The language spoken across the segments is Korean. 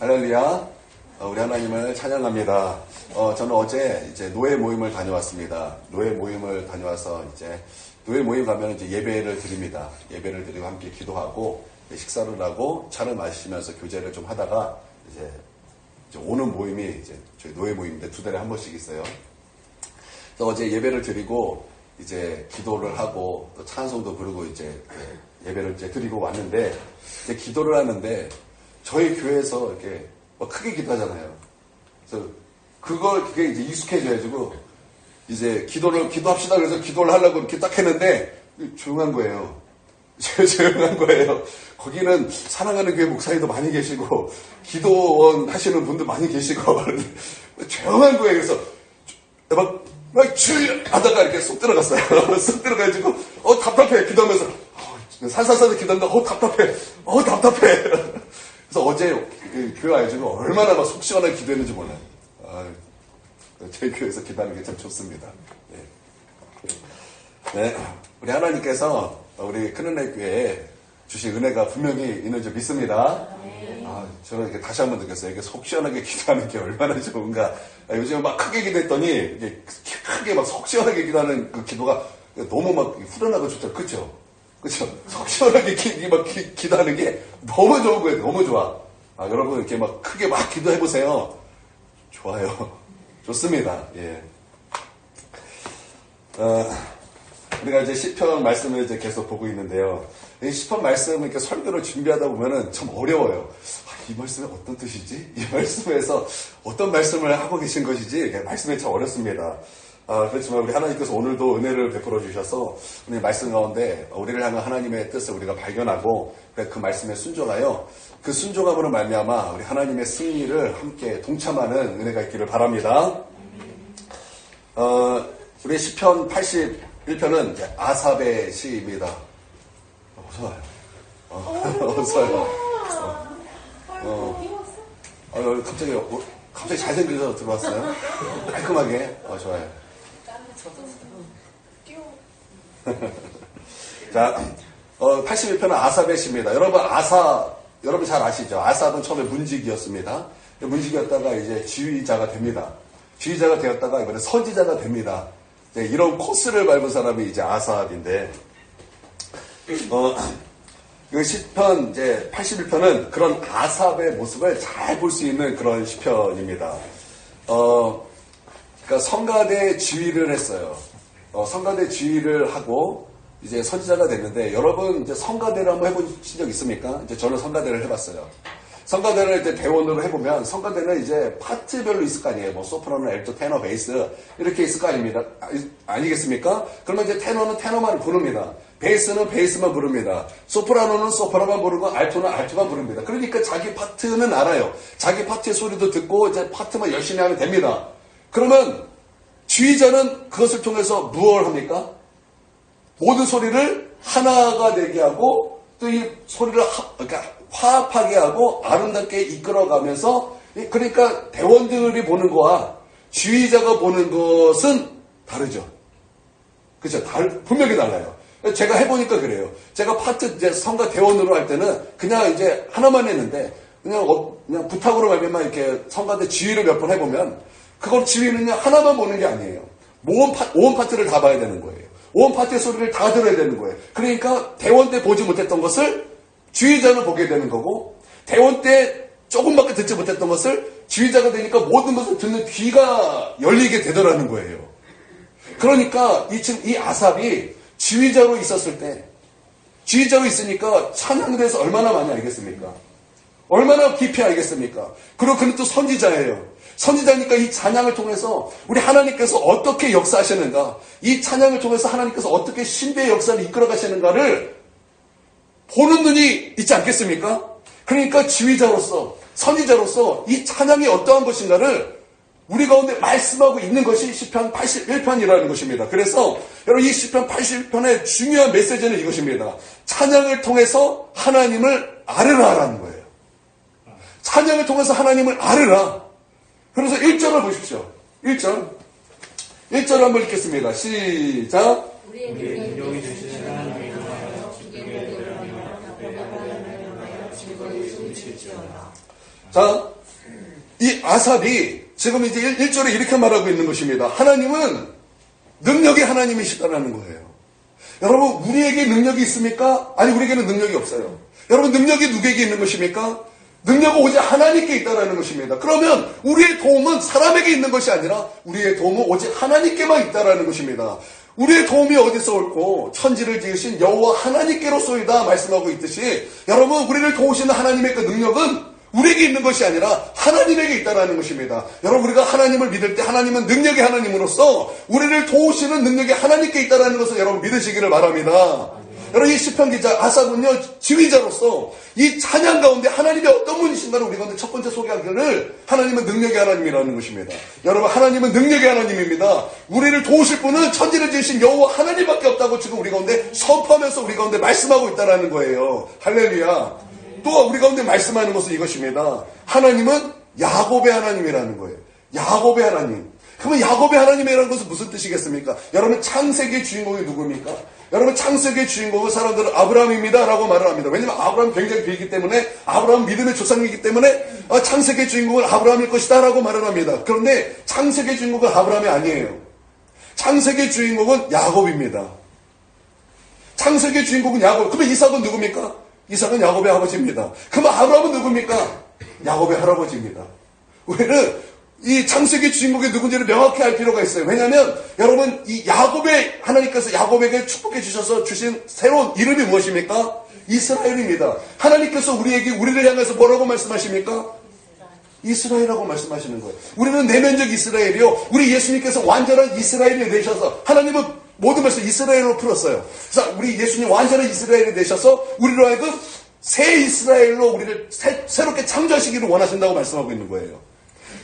할렐루야. 우리 하나님을 찬양합니다. 저는 어제 이제 노예 모임을 다녀왔습니다. 노예 모임을 다녀와서 이제 노예 모임 가면 이제 예배를 드립니다. 예배를 드리고 함께 기도하고 식사를 하고 차를 마시면서 교제를 좀 하다가 이제 오는 모임이 이제 저희 노예 모임인데 2달에 한 번씩 있어요. 그래서 어제 예배를 드리고 이제 기도를 하고 또 찬송도 부르고 이제 예배를 이제 드리고 왔는데 이제 기도를 하는데 저희 교회에서 이렇게 크게 기도하잖아요. 그래서 그게 이제 익숙해져가지고 이제 기도합시다 그래서 기도를 하려고 이렇게 딱 했는데 조용한 거예요. 조용한 거예요. 거기는 사랑하는 교회 목사님도 많이 계시고 기도원 하시는 분도 많이 계시고 조용한 거예요. 그래서 막 주여 하다가 이렇게 쏙 들어갔어요. 쏙 들어가지고 답답해 기도하면서 살살살 기도하는데 답답해. 그래서 어제 교회 와가지고 얼마나 막 속 시원하게 기도했는지 몰라요. 저희 교회에서 기도하는 게 참 좋습니다. 네, 우리 하나님께서 우리 큰은혜 교회에 주신 은혜가 분명히 있는 줄 믿습니다. 저는 이렇게 다시 한번 느꼈어요. 이게 속 시원하게 기도하는 게 얼마나 좋은가. 요즘 막 크게 기도했더니 이게 크게 막 속 시원하게 기도하는 그 기도가 너무 막 후련하고 좋죠. 그쵸? 속 시원하게 기도하는 게 너무 좋은 거예요. 너무 좋아. 여러분 이렇게 막 크게 막 기도해보세요. 좋아요. 좋습니다. 예. 우리가 이제 시편 말씀을 이제 계속 보고 있는데요. 이 시편 말씀을 이렇게 설교를 준비하다 보면은 참 어려워요. 이 말씀이 어떤 뜻이지? 이 말씀에서 어떤 말씀을 하고 계신 것이지? 말씀이 참 어렵습니다. 그렇지만 우리 하나님께서 오늘도 은혜를 베풀어 주셔서 우리 말씀 가운데 우리를 향한 하나님의 뜻을 우리가 발견하고 그 말씀에 순종하여 그 순종함으로 말미암아 우리 하나님의 승리를 함께 동참하는 은혜가 있기를 바랍니다. 우리 시편 81편은 이제 아삽의 시입니다. 어서 와요. 갑자기 잘생겨서 들어왔어요. 깔끔하게. 좋아요. 자, 81편은 아삽의 시입니다. 여러분 잘 아시죠? 아삽은 처음에 문지기였습니다. 문지기였다가 이제 지휘자가 됩니다. 지휘자가 되었다가 이번에 선지자가 됩니다. 이런 코스를 밟은 사람이 이제 아삽인데, 그 시편 이제 81편은 그런 아삽의 모습을 잘 볼 수 있는 그런 시편입니다. 그러니까 성가대 지휘를 했어요. 성가대 지휘를 하고 이제 선지자가 됐는데 여러분 이제 성가대를 한번 해보신 적 있습니까? 이제 저는 성가대를 해봤어요. 성가대를 이제 대원으로 해보면 성가대는 이제 파트별로 있을 거 아니에요. 뭐 소프라노, 알토, 테너, 베이스 이렇게 있을 거 아닙니다. 아니겠습니까? 그러면 이제 테너는 테너만 부릅니다. 베이스는 베이스만 부릅니다. 소프라노는 소프라만 부르고 알토는 알토만 부릅니다. 그러니까 자기 파트는 알아요. 자기 파트의 소리도 듣고 이제 파트만 열심히 하면 됩니다. 그러면 지휘자는 그것을 통해서 무엇을 합니까? 모든 소리를 하나가 되게 하고 또 이 소리를 그러니까 화합하게 하고 아름답게 이끌어가면서 그러니까 대원들이 보는 거와 지휘자가 보는 것은 다르죠. 그렇죠? 분명히 달라요. 제가 해보니까 그래요. 제가 파트 이제 성가 대원으로 할 때는 그냥 이제 하나만 했는데 그냥 부탁으로 말면 이렇게 성가대 지휘를 몇 번 해보면 그걸 지휘는 그냥 하나만 보는 게 아니에요. 온 파트를 다 봐야 되는 거예요. 온 파트의 소리를 다 들어야 되는 거예요. 그러니까 대원 때 보지 못했던 것을 지휘자는 보게 되는 거고 대원 때 조금밖에 듣지 못했던 것을 지휘자가 되니까 모든 것을 듣는 귀가 열리게 되더라는 거예요. 그러니까 이 아삽이 지휘자로 있었을 때 지휘자로 있으니까 찬양에 대해서 얼마나 많이 알겠습니까? 얼마나 깊이 알겠습니까? 그리고 그는 또 선지자예요. 선지자니까 이 찬양을 통해서 우리 하나님께서 어떻게 역사하시는가, 이 찬양을 통해서 하나님께서 어떻게 신비의 역사를 이끌어 가시는가를 보는 눈이 있지 않겠습니까? 그러니까 지휘자로서 선지자로서 이 찬양이 어떠한 것인가를 우리 가운데 말씀하고 있는 것이 시편 81편이라는 것입니다. 그래서 여러분 이 시편 81편의 중요한 메시지는 이것입니다. 찬양을 통해서 하나님을 알으라라는 거예요. 찬양을 통해서 하나님을 알으라. 그래서 1절을 보십시오. 1절 한번 읽겠습니다. 시작. 우리의 능력이 되시는 하나님의 영광을 기쁘게 드러내며 즐거이 소리칠지어다. 자, 이 아삽이 지금 이제 1절에 이렇게 말하고 있는 것입니다. 하나님은 능력의 하나님이시다라는 거예요. 여러분, 우리에게 능력이 있습니까? 아니, 우리에게는 능력이 없어요. 여러분, 능력이 누구에게 있는 것입니까? 능력은 오직 하나님께 있다라는 것입니다. 그러면 우리의 도움은 사람에게 있는 것이 아니라 우리의 도움은 오직 하나님께만 있다라는 것입니다. 우리의 도움이 어디서 옳고 천지를 지으신 여호와 하나님께로소이다 말씀하고 있듯이 여러분, 우리를 도우시는 하나님의 그 능력은 우리에게 있는 것이 아니라 하나님에게 있다는 것입니다. 여러분, 우리가 하나님을 믿을 때 하나님은 능력의 하나님으로서 우리를 도우시는 능력이 하나님께 있다는 것을 여러분 믿으시기를 바랍니다. 여러분, 이 시편 기자 아삽은요, 지휘자로서 이 찬양 가운데 하나님이 어떤 분이신가를 우리 가운데 첫 번째 소개하기를 하나님은 능력의 하나님이라는 것입니다. 여러분, 하나님은 능력의 하나님입니다. 우리를 도우실 분은 천지를 지으신 여호와 하나님밖에 없다고 지금 우리 가운데 선포하면서 우리 가운데 말씀하고 있다는 거예요. 할렐루야. 또 우리 가운데 말씀하는 것은 이것입니다. 하나님은 야곱의 하나님이라는 거예요. 야곱의 하나님. 그러면 야곱의 하나님이라는 것은 무슨 뜻이겠습니까? 여러분, 창세기의 주인공이 누굽니까? 여러분, 창세기의 주인공은 사람들은 아브라함입니다 라고 말을 합니다. 왜냐하면 아브라함이 굉장히 길기 때문에, 아브라함 믿음의 조상이기 때문에 창세기의 주인공은 아브라함일 것이다 라고 말을 합니다. 그런데 창세기의 주인공은 아브라함이 아니에요. 창세기의 주인공은 야곱입니다. 창세기의 주인공은 야곱. 그러면 이삭은 누굽니까? 이삭은 야곱의 아버지입니다. 그러면 아브라함은 누굽니까? 야곱의 할아버지입니다. 우리는 이 창세기 주인공이 누군지를 명확히 알 필요가 있어요. 왜냐하면 여러분, 이 야곱의 하나님께서 야곱에게 축복해 주셔서 주신 새로운 이름이 무엇입니까? 이스라엘입니다. 하나님께서 우리를 향해서 뭐라고 말씀하십니까? 이스라엘이라고 말씀하시는 거예요. 우리는 내면적 이스라엘이요, 우리 예수님께서 완전한 이스라엘이 되셔서 하나님은 모든 것을 이스라엘로 풀었어요. 그래서 우리 예수님 완전한 이스라엘이 되셔서 우리로 하여금 새 이스라엘로 우리를 새롭게 창조하시기를 원하신다고 말씀하고 있는 거예요.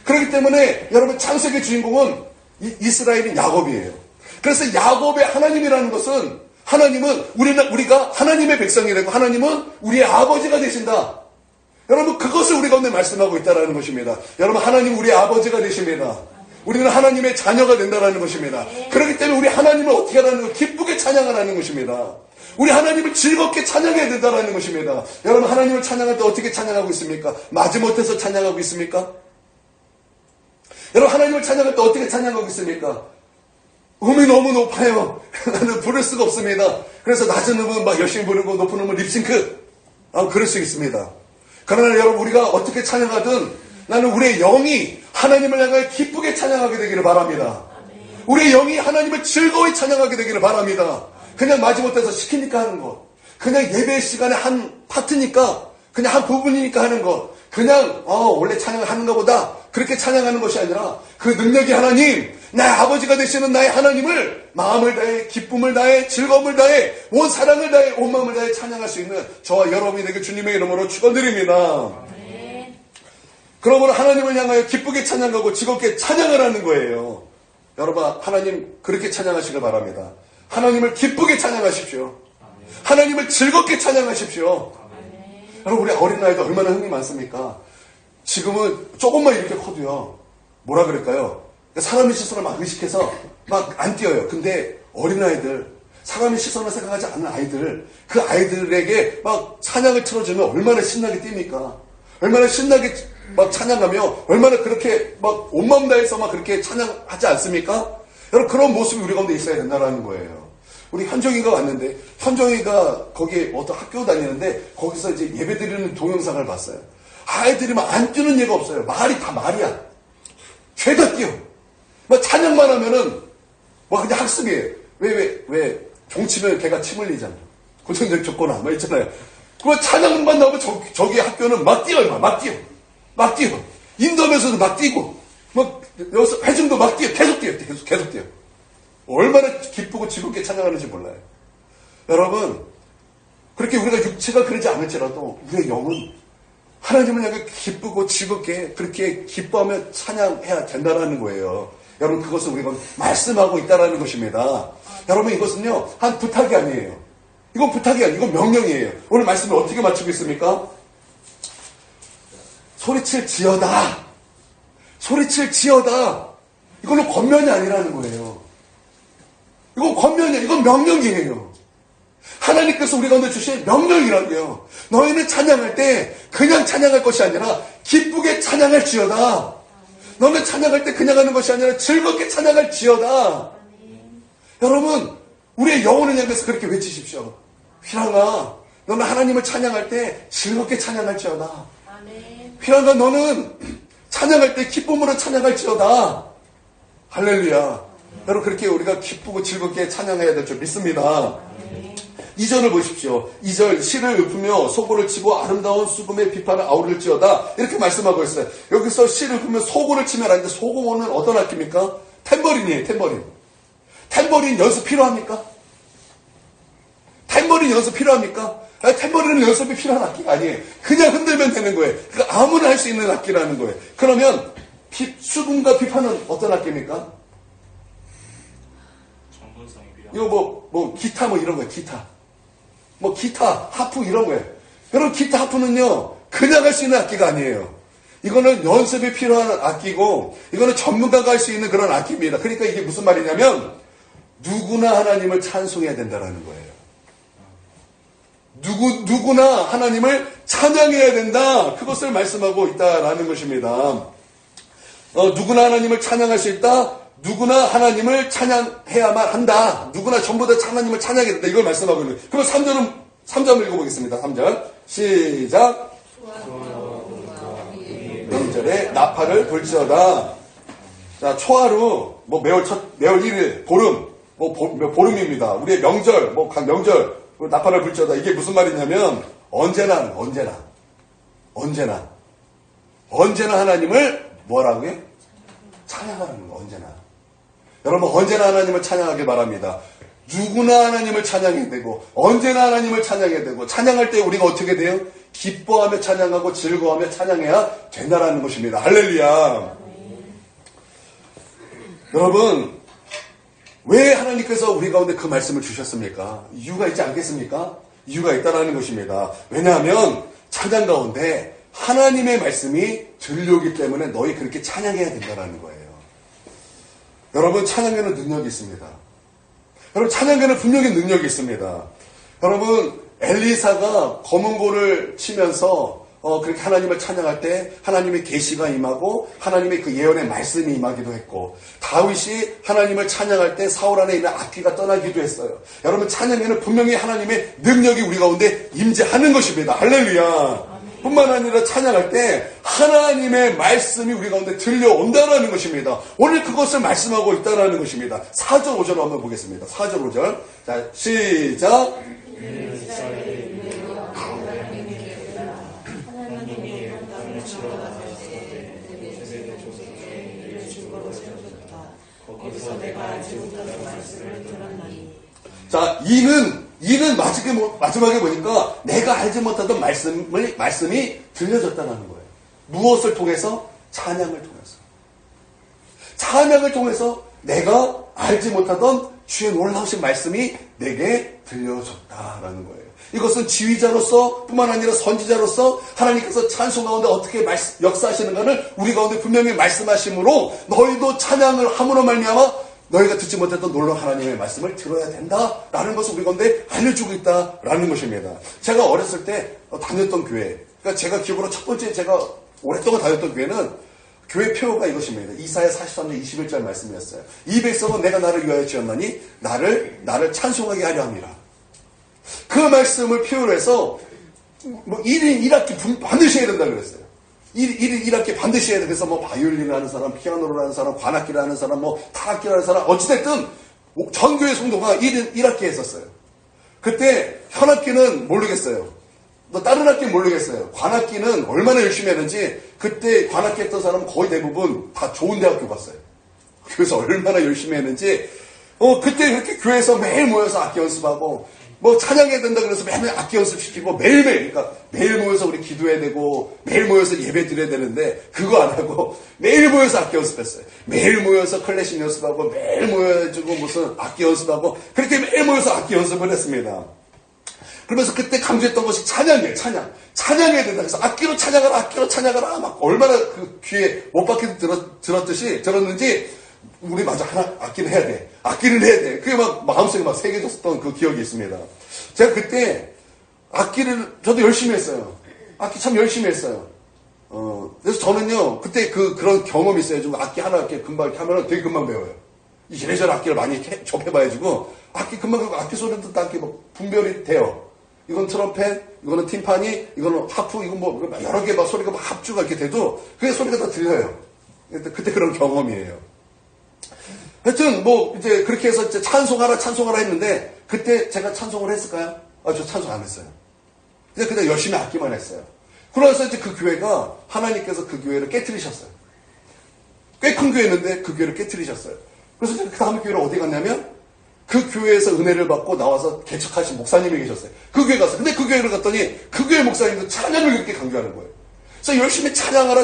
그렇기 때문에 여러분, 창세기 주인공은 이스라엘인 야곱이에요. 그래서 야곱의 하나님이라는 것은, 하나님은 우리가 하나님의 백성이 되고 하나님은 우리의 아버지가 되신다. 여러분, 그것을 우리 가운데 말씀하고 있다는 것입니다. 여러분, 하나님 우리의 아버지가 되십니다. 우리는 하나님의 자녀가 된다는 것입니다. 그렇기 때문에 우리 하나님을 어떻게 하라는 거, 기쁘게 찬양하라는 것입니다. 우리 하나님을 즐겁게 찬양해야 된다는 것입니다. 여러분, 하나님을 찬양할 때 어떻게 찬양하고 있습니까? 마지못해서 찬양하고 있습니까? 여러분, 하나님을 찬양할 때 어떻게 찬양하고 있습니까? 음이 너무 높아요. 나는 부를 수가 없습니다. 그래서 낮은 음은 막 열심히 부르고 높은 음은 립싱크. 그럴 수 있습니다. 그러나 여러분, 우리가 어떻게 찬양하든 나는 우리의 영이 하나님을 향하여 기쁘게 찬양하게 되기를 바랍니다. 우리의 영이 하나님을 즐거이 찬양하게 되기를 바랍니다. 그냥 마지못해서 시키니까 하는 것, 그냥 예배 시간에 한 파트니까, 그냥 한 부분이니까 하는 것, 그냥 원래 찬양을 하는가 보다 그렇게 찬양하는 것이 아니라 그 능력이 하나님, 나의 아버지가 되시는 나의 하나님을 마음을 다해, 기쁨을 다해, 즐거움을 다해, 온 사랑을 다해, 온 마음을 다해 찬양할 수 있는 저와 여러분이 되게 주님의 이름으로 축원드립니다. 그러므로 하나님을 향하여 기쁘게 찬양하고 즐겁게 찬양을 하는 거예요. 여러분, 하나님 그렇게 찬양하시길 바랍니다. 하나님을 기쁘게 찬양하십시오. 하나님을 즐겁게 찬양하십시오. 여러분, 우리 어린아이도 얼마나 흥이 많습니까? 지금은 조금만 이렇게 커도요, 뭐라 그럴까요? 사람의 시선을 막 의식해서 막 안 뛰어요. 근데 어린아이들, 사람의 시선을 생각하지 않는 아이들, 그 아이들에게 막 찬양을 틀어주면 얼마나 신나게 뜁니까? 얼마나 신나게 막 찬양하며, 얼마나 그렇게 막 온마음 다해서 막 그렇게 찬양하지 않습니까? 여러분, 그런 모습이 우리 가운데 있어야 된다는 거예요. 우리 현정이가 왔는데, 현정이가 거기에 어떤 학교 다니는데, 거기서 이제 예배 드리는 동영상을 봤어요. 아이들이 막 안 뛰는 예가 없어요. 말이 다 말이야. 죄다 뛰어. 막 찬양만 하면은, 막 그냥 학습이에요. 왜, 종치면 걔가 침 흘리잖아. 고정적 조건아, 막 있잖아요. 그 찬양만 나오면 저기 학교는 막 뛰어요. 막 뛰어. 막 뛰어. 인도하면서도 막 뛰고, 막, 여기서 회중도 막 뛰어. 계속 뛰어. 얼마나 기쁘고 즐겁게 찬양하는지 몰라요. 여러분, 그렇게 우리가 육체가 그러지 않을지라도 우리의 영은 하나님을 향해 기쁘고 즐겁게 그렇게 기뻐하며 찬양해야 된다는 거예요. 여러분, 그것을 우리가 말씀하고 있다는 것입니다. 여러분, 이것은요, 한 부탁이 아니에요. 이건 부탁이 아니에요. 이건 명령이에요. 오늘 말씀을 어떻게 맞추고 있습니까? 소리칠 지어다. 이걸로 권면이 아니라는 거예요. 이건 권면이에요. 이건 명령이에요. 하나님께서 우리 가운데 주신 명령이라고요. 너희는 찬양할 때 그냥 찬양할 것이 아니라 기쁘게 찬양할지어다. 너는 찬양할 때 그냥 하는 것이 아니라 즐겁게 찬양할지어다. 여러분, 우리의 영혼을 향해서 그렇게 외치십시오. 휘랑아, 너는 하나님을 찬양할 때 즐겁게 찬양할지어다. 휘랑아, 너는 찬양할 때 기쁨으로 찬양할지어다. 할렐루야. 여러분, 그렇게 우리가 기쁘고 즐겁게 찬양해야 될 줄 믿습니다. 2절을 보십시오. 2절, 시를 읊으며 소고를 치고 아름다운 수금의 비판을 아우를지어다. 이렇게 말씀하고 있어요. 여기서 시를 읊으며 소고를 치면 안 돼. 소고는 어떤 악기입니까? 탬버린이에요, 탬버린. 탬버린 연습 필요합니까? 탬버린 연습 필요합니까? 탬버린은 연습이 필요한 악기가 아니에요. 그냥 흔들면 되는 거예요. 그러니까 아무나 할 수 있는 악기라는 거예요. 그러면 수금과 비판은 어떤 악기입니까? 전문성이 필요합니다. 이거 기타 이런 거예요. 기타, 하프 이런 거예요. 여러분, 기타, 하프는요, 그냥 할 수 있는 악기가 아니에요. 이거는 연습이 필요한 악기고, 이거는 전문가가 할 수 있는 그런 악기입니다. 그러니까 이게 무슨 말이냐면, 누구나 하나님을 찬송해야 된다는 거예요. 누구나 하나님을 찬양해야 된다. 그것을 말씀하고 있다라는 것입니다. 누구나 하나님을 찬양할 수 있다. 누구나 하나님을 찬양해야만 한다. 누구나 전부 다 하나님을 찬양해야 된다. 이걸 말씀하고 있는 거예요. 그럼 3절 읽어보겠습니다. 3절. 시작. 2절에 나팔을 불지어다. 자, 초하루, 매월 1일, 보름, 보름입니다. 우리의 명절, 각 명절, 나팔을 불지어다. 이게 무슨 말이냐면, 언제나 하나님을 뭐라고요? 찬양하는 거, 언제나. 여러분, 언제나 하나님을 찬양하길 바랍니다. 누구나 하나님을 찬양해야 되고, 언제나 하나님을 찬양해야 되고, 찬양할 때 우리가 어떻게 돼요? 기뻐하며 찬양하고 즐거워하며 찬양해야 된다라는 것입니다. 할렐루야. 여러분, 왜 하나님께서 우리 가운데 그 말씀을 주셨습니까? 이유가 있지 않겠습니까? 이유가 있다라는 것입니다. 왜냐하면 찬양 가운데 하나님의 말씀이 들려오기 때문에 너희 그렇게 찬양해야 된다라는 거예요. 여러분, 찬양에는 능력이 있습니다. 여러분, 찬양에는 분명히 능력이 있습니다. 여러분, 엘리사가 검은고를 치면서 그렇게 하나님을 찬양할 때 하나님의 계시가 임하고 하나님의 그 예언의 말씀이 임하기도 했고, 다윗이 하나님을 찬양할 때 사울 안에 있는 악귀가 떠나기도 했어요. 여러분, 찬양에는 분명히 하나님의 능력이 우리 가운데 임재하는 것입니다. 할렐루야. 뿐만 아니라 찬양할 때 하나님의 말씀이 우리 가운데 들려온다는 것입니다. 오늘 그것을 말씀하고 있다는 것입니다. 4절 5절 한번 보겠습니다. 4절 5절. 자, 시작. 자, 이는 마지막에 보니까 내가 알지 못하던 말씀이 들려졌다는 거예요. 무엇을 통해서? 찬양을 통해서. 찬양을 통해서 내가 알지 못하던 주의 놀라우신 말씀이 내게 들려졌다라는 거예요. 이것은 지휘자로서 뿐만 아니라 선지자로서 하나님께서 찬송 가운데 어떻게 역사하시는가를 우리 가운데 분명히 말씀하심으로 너희도 찬양을 함으로 말미암아 너희가 듣지 못했던 놀라운 하나님의 말씀을 들어야 된다라는 것을 우리 가운데 알려주고 있다라는 것입니다. 제가 어렸을 때 다녔던 교회, 그러니까 제가 기억으로 첫 번째 제가 오랫동안 다녔던 교회는 교회 표어가 이것입니다. 이사야 43장 21절 말씀이었어요. 이 백성은 내가 나를 위하여 지었나니 나를 찬송하게 하려 함이라. 그 말씀을 표현을 해서 1인 1학기 반드시 해야 된다고 그랬어요. 1인 1학기 반드시 해야 돼. 그래서 바이올린을 하는 사람, 피아노를 하는 사람, 관악기를 하는 사람, 타악기를 하는 사람, 어찌됐든 전교회 성도가 1인 1학기 했었어요. 그때 현악기는 모르겠어요. 다른 악기는 모르겠어요. 관악기는 얼마나 열심히 했는지 그때 관악기 했던 사람은 거의 대부분 다 좋은 대학교 갔어요. 그래서 얼마나 열심히 했는지 그때 그렇게 교회에서 매일 모여서 악기 연습하고 찬양해야 된다 그래서 매일 악기 연습시키고 매일매일, 그러니까 매일 모여서 우리 기도해야 되고 매일 모여서 예배 드려야 되는데 그거 안 하고 매일 모여서 악기 연습했어요. 매일 모여서 클래식 연습하고 매일 모여가지고 무슨 악기 연습하고 그렇게 매일 모여서 악기 연습을 했습니다. 그러면서 그때 강조했던 것이 찬양이에요. 찬양해야 된다. 그래서 악기로 찬양하라 막 얼마나 그 귀에 못 박혀서 들었는지 우리 맞아, 하나 악기를 해야 돼. 악기를 해야 돼. 그게 막 마음속에 막 새겨졌었던 그 기억이 있습니다. 제가 그때 악기를 저도 열심히 했어요. 악기 참 열심히 했어요. 그래서 저는요, 그때 그런 경험이 있어요. 좀 악기 하나 이렇게 금방 이렇게 하면 되게 금방 배워요. 이래저래 악기를 많이 접해봐가지고, 악기 금방, 악기 소리도 딱 이렇게 막 분별이 돼요. 이건 트럼펫, 이거는 팀파니, 이거는 하프, 이건 뭐, 여러 개 막 소리가 막 합주가 이렇게 돼도, 그게 소리가 다 들려요. 그때 그런 경험이에요. 하여튼, 뭐, 이제 그렇게 해서 이제 찬송하라 했는데, 그때 제가 찬송을 했을까요? 저 찬송 안 했어요. 그냥 열심히 악기만 했어요. 그러면서 이제 그 교회가, 하나님께서 그 교회를 깨트리셨어요. 꽤 큰 교회였는데 그 교회를 깨트리셨어요. 그래서 그 다음에 교회를 어디 갔냐면, 그 교회에서 은혜를 받고 나와서 개척하신 목사님이 계셨어요. 그 교회 갔어요. 근데 그 교회를 갔더니, 그 교회 목사님도 찬양을 그렇게 강조하는 거예요. 그래서 열심히 찬양하라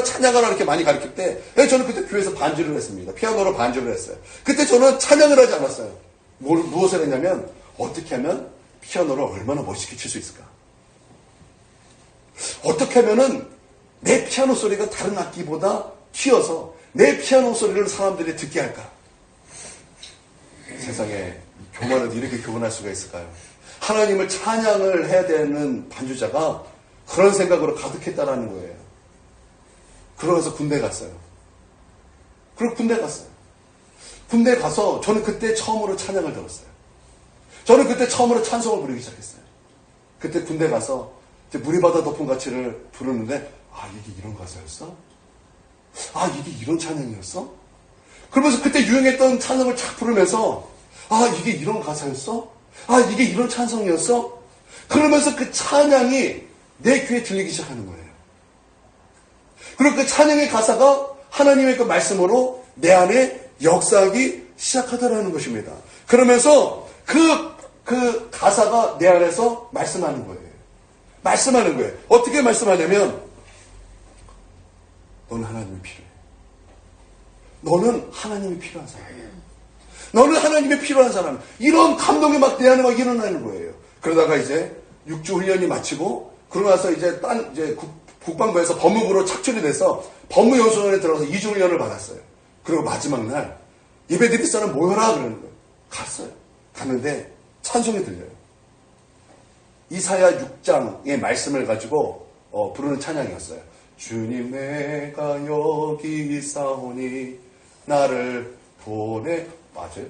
이렇게 많이 가르칠 때, 저는 그때 교회에서 반주를 했습니다. 피아노로 반주를 했어요. 그때 저는 찬양을 하지 않았어요. 무엇을 했냐면, 어떻게 하면 피아노를 얼마나 멋있게 칠 수 있을까? 어떻게 하면은 내 피아노 소리가 다른 악기보다 튀어서 내 피아노 소리를 사람들이 듣게 할까? 세상에 교만은 이렇게 교만할 수가 있을까요? 하나님을 찬양을 해야 되는 반주자가 그런 생각으로 가득했다라는 거예요. 그러면서 군대 갔어요. 그리고 군대 갔어요. 군대 가서 저는 그때 처음으로 찬양을 들었어요. 저는 그때 처음으로 찬송을 부르기 시작했어요. 그때 군대 가서 물이 바다 덮은 가치를 부르는데, 이게 이런 가사였어? 이게 이런 찬양이었어? 그러면서 그때 유행했던 찬송을 착 부르면서, 이게 이런 가사였어? 이게 이런 찬송이었어? 그러면서 그 찬양이 내 귀에 들리기 시작하는 거예요. 그리고 그 찬양의 가사가 하나님의 그 말씀으로 내 안에 역사하기 시작하더라는 것입니다. 그러면서 그 가사가 내 안에서 말씀하는 거예요. 어떻게 말씀하냐면, 너는 하나님이 필요해. 너는 하나님이 필요한 사람이야. 너는 하나님이 필요한 사람. 이런 감동이 막 내 안에 막 일어나는 거예요. 그러다가 이제 6주 훈련이 마치고, 그러고 나서 이제 국방부에서 법무부로 착출이 돼서 법무연수원에 들어가서 2주 훈련을 받았어요. 그리고 마지막 날 예배 드릴 사람 모여라 그러는 거예요. 갔어요. 갔는데 찬송이 들려요. 이사야 6장의 말씀을 가지고 부르는 찬양이었어요. 주님 내가 여기 있사오니 나를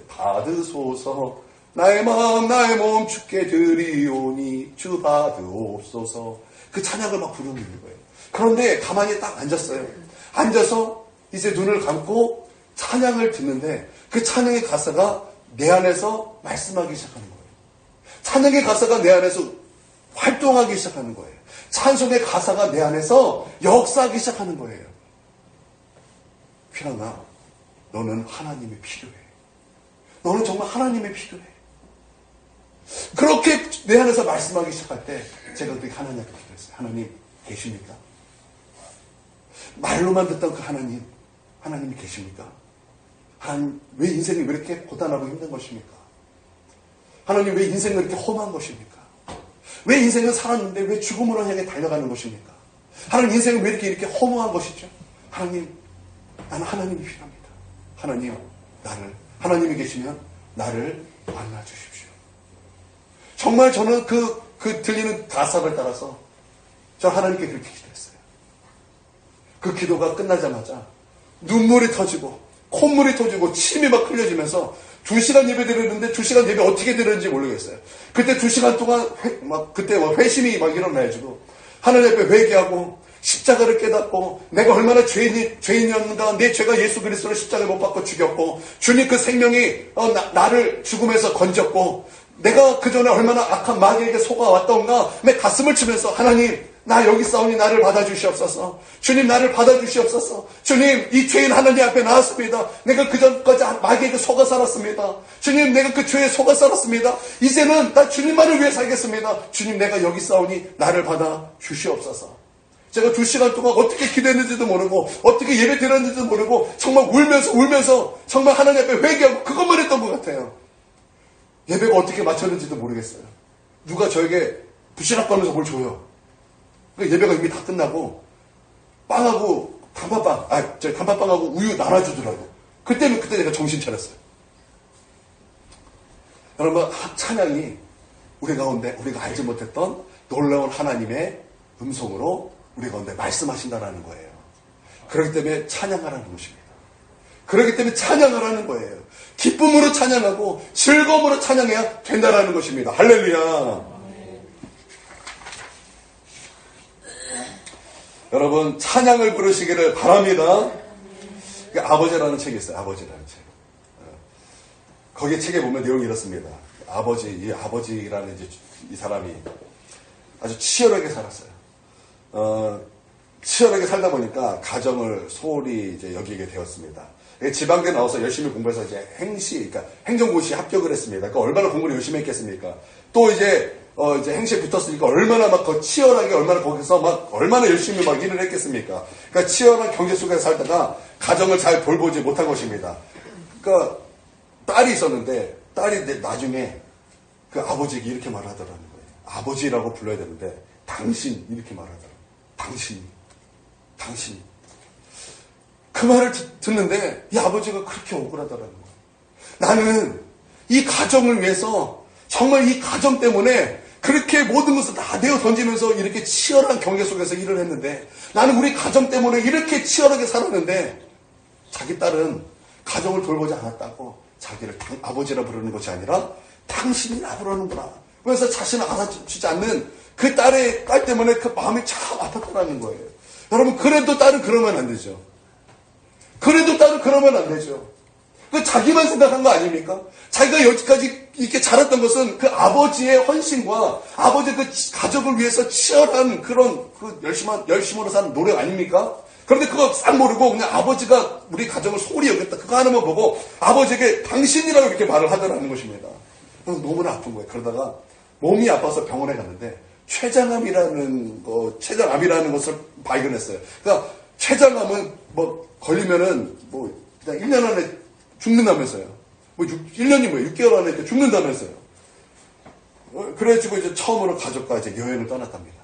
받으소서. 나의 마음 나의 몸 주께 드리오니 주 받으옵소서. 그 찬양을 막 부르는 거예요. 그런데 가만히 딱 앉았어요. 앉아서 이제 눈을 감고 찬양을 듣는데 그 찬양의 가사가 내 안에서 말씀하기 시작하는 거예요. 찬양의 가사가 내 안에서 활동하기 시작하는 거예요. 찬송의 가사가 내 안에서 역사하기 시작하는 거예요. 필요나, 너는 하나님이 필요해. 너는 정말 하나님이 필요해. 그렇게 내 안에서 말씀하기 시작할 때 제가 그렇게 하나님께 기도했어요. 하나님 계십니까? 말로만 듣던 그 하나님이 계십니까? 하나님, 왜 인생이 왜 이렇게 고단하고 힘든 것입니까? 하나님, 왜 인생은 이렇게 험한 것입니까? 왜 인생은 살았는데 왜 죽음으로 향해 달려가는 것입니까? 하나님, 인생은 왜 이렇게 허무한 것이죠? 하나님, 나는 하나님이 필요합니다. 하나님이 계시면 나를 만나주십시오. 정말 저는 그 들리는 가사를 따라서 저 하나님께 그렇게 기도했어요. 그 기도가 끝나자마자 눈물이 터지고 콧물이 터지고 침이 막 흘려지면서 2시간 예배 드렸는데 2시간 예배 어떻게 드렸는지 모르겠어요. 그때 2시간 동안 그때 회심이 막 일어나가지고 하나님 앞에 회개하고 십자가를 깨닫고 내가 얼마나 죄인이었는가, 내 죄가 예수 그리스도를 십자가에 못 박고 죽였고 주님 그 생명이 나를 죽음에서 건졌고 내가 그전에 얼마나 악한 마귀에게 속아왔던가 내 가슴을 치면서 하나님 나 여기 싸우니 나를 받아주시옵소서. 주님 나를 받아주시옵소서. 주님 이 죄인 하나님 앞에 나왔습니다. 내가 그전까지 마귀에게 속아 살았습니다. 주님 내가 그 죄에 속아 살았습니다. 이제는 나 주님만을 위해 살겠습니다. 주님 내가 여기 싸우니 나를 받아주시옵소서. 제가 2시간 동안 어떻게 기도했는지도 모르고 어떻게 예배 드렸는지도 모르고 정말 울면서 정말 하나님 앞에 회개하고 그것만 했던 것 같아요. 예배가 어떻게 마쳤는지도 모르겠어요. 누가 저에게 부시락거면서 뭘 줘요. 예배가 이미 다 끝나고 빵하고 단팥빵하고 우유 나눠주더라고. 그때 내가 정신 차렸어요. 여러분, 찬양이 우리 가운데 우리가 알지 못했던 놀라운 하나님의 음성으로 우리 가운데 말씀하신다라는 거예요. 그렇기 때문에 찬양하라는 것입니다. 그렇기 때문에 찬양하라는 거예요. 기쁨으로 찬양하고 즐거움으로 찬양해야 된다라는 것입니다. 할렐루야. 여러분, 찬양을 부르시기를 바랍니다. 아버지라는 책이 있어요. 아버지라는 책. 거기에 책에 보면 내용이 이렇습니다. 이 아버지라는 이 사람이 아주 치열하게 살았어요. 치열하게 살다 보니까 가정을 소홀히 이제 여기게 되었습니다. 지방대 나와서 열심히 공부해서 이제 그러니까 행정고시 합격을 했습니다. 그러니까 얼마나 공부를 열심히 했겠습니까? 또 이제 행시에 붙었으니까 얼마나 막 더 치열하게 얼마나 거기서 막 얼마나 열심히 막 일을 했겠습니까? 그러니까 치열한 경제 속에서 살다가 가정을 잘 돌보지 못한 것입니다. 그러니까 딸이 있었는데 딸이 나중에 그 아버지에게 이렇게 말하더라는 거예요. 아버지라고 불러야 되는데 당신 이렇게 말하더라고요. 당신. 그 말을 듣는데 이 아버지가 그렇게 억울하더라는 거예요. 나는 이 가정을 위해서 정말 이 가정 때문에 그렇게 모든 것을 다 내어 던지면서 이렇게 치열한 경계 속에서 일을 했는데 나는 우리 가정 때문에 이렇게 치열하게 살았는데 자기 딸은 가정을 돌보지 않았다고 자기를 아버지라 부르는 것이 아니라 당신이라 부르는구나. 그래서 자신을 알아주지 않는 그 딸 때문에 그 마음이 참 아팠다는 거예요. 여러분, 그래도 딸은 그러면 안 되죠. 그 자기만 생각한 거 아닙니까? 자기가 여기까지 이렇게 자랐던 것은 그 아버지의 헌신과 아버지의 그 가족을 위해서 치열한 그런 그 열심으로 사는 노력 아닙니까? 그런데 그거 싹 모르고 그냥 아버지가 우리 가정을 소홀히 여겼다. 그거 하나만 보고 아버지에게 당신이라고 이렇게 말을 하더라는 것입니다. 그래서 너무나 아픈 거예요. 그러다가 몸이 아파서 병원에 갔는데 췌장암이라는 것을 발견했어요. 그러니까 췌장암은 뭐 걸리면은 뭐 그냥 1년 안에 죽는다면서요. 1년이 뭐예요? 6개월 안에 죽는다면서요. 그래가지고 이제 처음으로 가족과 이제 여행을 떠났답니다.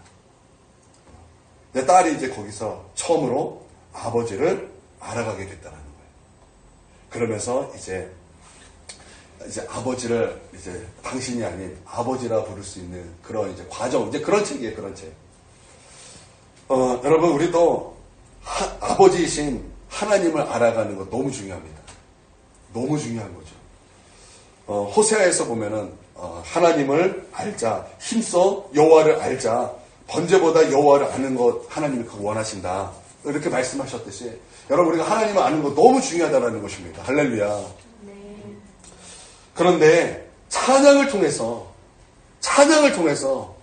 내 딸이 이제 거기서 처음으로 아버지를 알아가게 됐다는 거예요. 그러면서 이제 아버지를 이제 당신이 아닌 아버지라 부를 수 있는 그런 이제 과정, 이제 그런 책이에요, 그런 책. 여러분, 우리도 아버지이신 하나님을 알아가는 거 너무 중요합니다. 너무 중요한 거죠. 호세아에서 보면은 하나님을 알자, 힘써 여호와를 알자, 번제보다 여호와를 아는 것 하나님이 그거 원하신다. 이렇게 말씀하셨듯이 여러분, 우리가 하나님을 아는 거 너무 중요하다는 것입니다. 할렐루야. 그런데 찬양을 통해서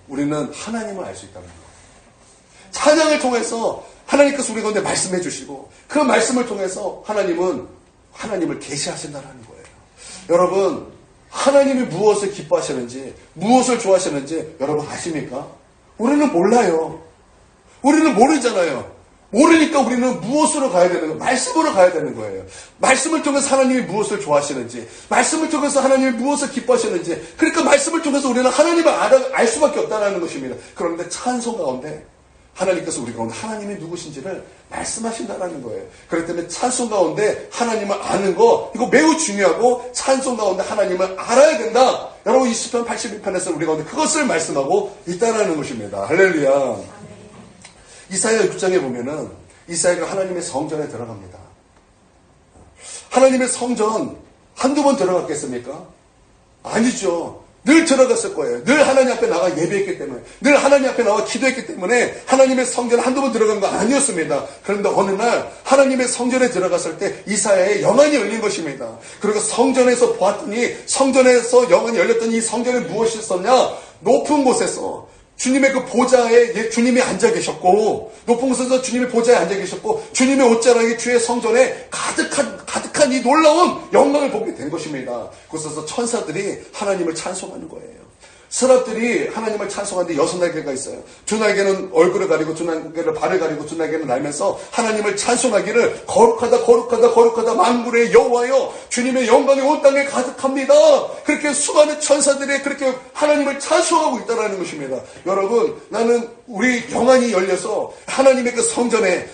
우리는 하나님을 알 수 있다는 거예요. 찬양을 통해서 하나님께서 우리 가운데 말씀해 주시고 그 말씀을 통해서 하나님을 계시하신다는 거예요. 여러분, 하나님이 무엇을 기뻐하시는지 무엇을 좋아하시는지 여러분 아십니까? 우리는 몰라요. 우리는 모르잖아요. 모르니까 우리는 무엇으로 가야 되는 거예요? 말씀으로 가야 되는 거예요. 말씀을 통해서 하나님이 무엇을 좋아하시는지, 말씀을 통해서 하나님이 무엇을 기뻐하시는지, 그러니까 말씀을 통해서 우리는 하나님을 알 수밖에 없다는 것입니다. 그런데 찬송 가운데 하나님께서 우리 가운데 하나님이 누구신지를 말씀하신다는 거예요. 그렇기 때문에 찬송 가운데 하나님을 아는 거, 이거 매우 중요하고 찬송 가운데 하나님을 알아야 된다. 여러분, 이 시편 81편에서 우리 가운데 그것을 말씀하고 있다는 것입니다. 할렐루야. 이사야 6장에 보면은 이사야가 하나님의 성전에 들어갑니다. 하나님의 성전 한두 번 들어갔겠습니까? 아니죠. 늘 들어갔을 거예요. 늘 하나님 앞에 나가 예배했기 때문에, 늘 하나님 앞에 나와 기도했기 때문에 하나님의 성전에 한두 번 들어간 거 아니었습니다. 그런데 어느 날 하나님의 성전에 들어갔을 때 이사야의 영안이 열린 것입니다. 그리고 성전에서 보았더니, 성전에서 영안이 열렸더니 이 성전에 무엇이 있었냐? 높은 곳에서 주님의 그 보좌에 주님이 앉아 계셨고, 높은 곳에서 주님의 보좌에 앉아 계셨고, 주님의 옷자락이 주의 성전에 가득한 이 놀라운 영광을 보게 된 것입니다. 그곳에서 천사들이 하나님을 찬송하는 거예요. 스랍들이 하나님을 찬송하는데 6날개가 있어요. 두 날개는 얼굴을 가리고, 두 날개는 발을 가리고, 두 날개는 날면서 하나님을 찬송하기를 거룩하다 거룩하다 거룩하다 만군의 여호와여, 주님의 영광이 온 땅에 가득합니다. 그렇게 수많은 천사들이 그렇게 하나님을 찬송하고 있다는 것입니다. 여러분, 나는 우리 영안이 열려서 하나님의 그 성전에